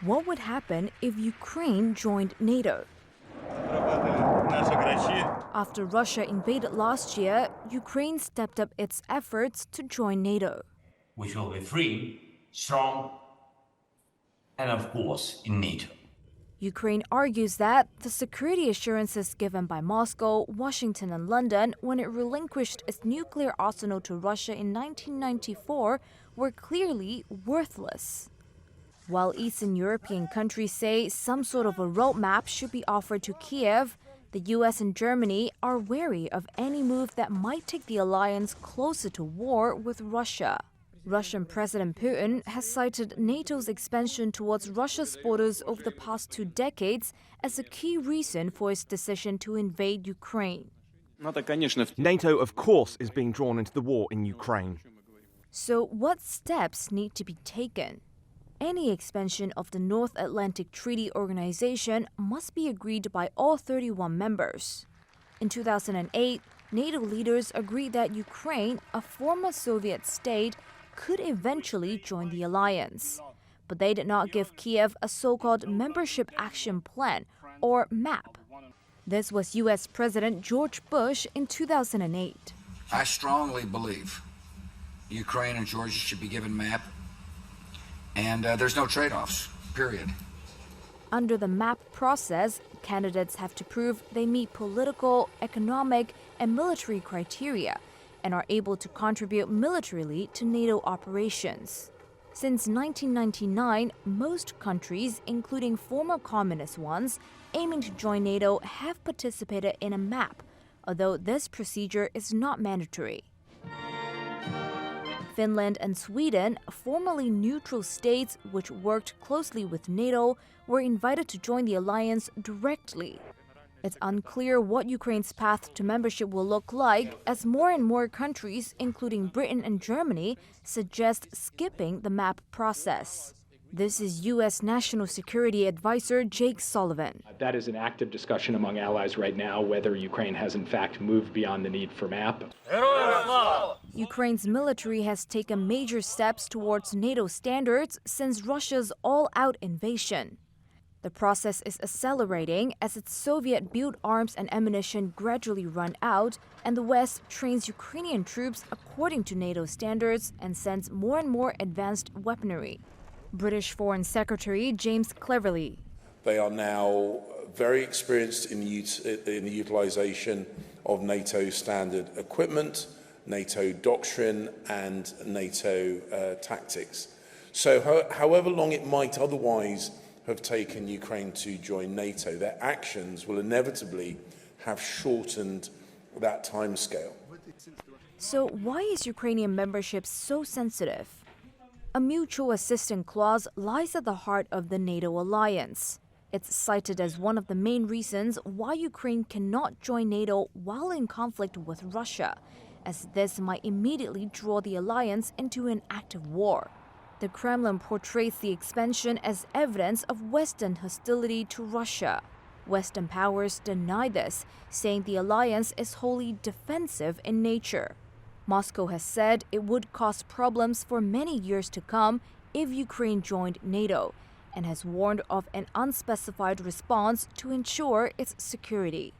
What would happen if Ukraine joined NATO? After Russia invaded last year, Ukraine stepped up its efforts to join NATO. Which will be free, strong, and of course, in NATO. Ukraine argues that the security assurances given by Moscow, Washington, and London when it relinquished its nuclear arsenal to Russia in 1994 were clearly worthless. While Eastern European countries say some sort of a roadmap should be offered to Kiev, the US and Germany are wary of any move that might take the alliance closer to war with Russia. Russian President Putin has cited NATO's expansion towards Russia's borders over the past 2 decades as a key reason for its decision to invade Ukraine. NATO, of course, is being drawn into the war in Ukraine. So what steps need to be taken? Any expansion of the North Atlantic Treaty Organization must be agreed by all 31 members. In 2008, NATO leaders agreed that Ukraine, a former Soviet state, could eventually join the alliance. But they did not give Kiev a so-called Membership Action Plan, or MAP. This was U.S. President George Bush in 2008. I strongly believe Ukraine and Georgia should be given MAP, and there's no trade-offs, period. Under the MAP process, candidates have to prove they meet political, economic, and military criteria and are able to contribute militarily to NATO operations. Since 1999, most countries, including former communist ones, aiming to join NATO have participated in a MAP, although this procedure is not mandatory. Finland and Sweden, formerly neutral states which worked closely with NATO, were invited to join the alliance directly. It's unclear what Ukraine's path to membership will look like, as more and more countries, including Britain and Germany, suggest skipping the MAP process. This is U.S. National Security Advisor Jake Sullivan. That is an active discussion among allies right now, whether Ukraine has in fact moved beyond the need for MAP. Ukraine's military has taken major steps towards NATO standards since Russia's all-out invasion. The process is accelerating as its Soviet-built arms and ammunition gradually run out, and the West trains Ukrainian troops according to NATO standards and sends more and more advanced weaponry. British Foreign Secretary James Cleverly. They are now very experienced in the utilisation of NATO standard equipment, NATO doctrine and NATO tactics. So however long it might otherwise have taken Ukraine to join NATO, their actions will inevitably have shortened that timescale. So why is Ukrainian membership so sensitive? A mutual assistance clause lies at the heart of the NATO alliance. It's cited as one of the main reasons why Ukraine cannot join NATO while in conflict with Russia, as this might immediately draw the alliance into an active war. The Kremlin portrays the expansion as evidence of Western hostility to Russia. Western powers deny this, saying the alliance is wholly defensive in nature. Moscow has said it would cause problems for many years to come if Ukraine joined NATO, and has warned of an unspecified response to ensure its security.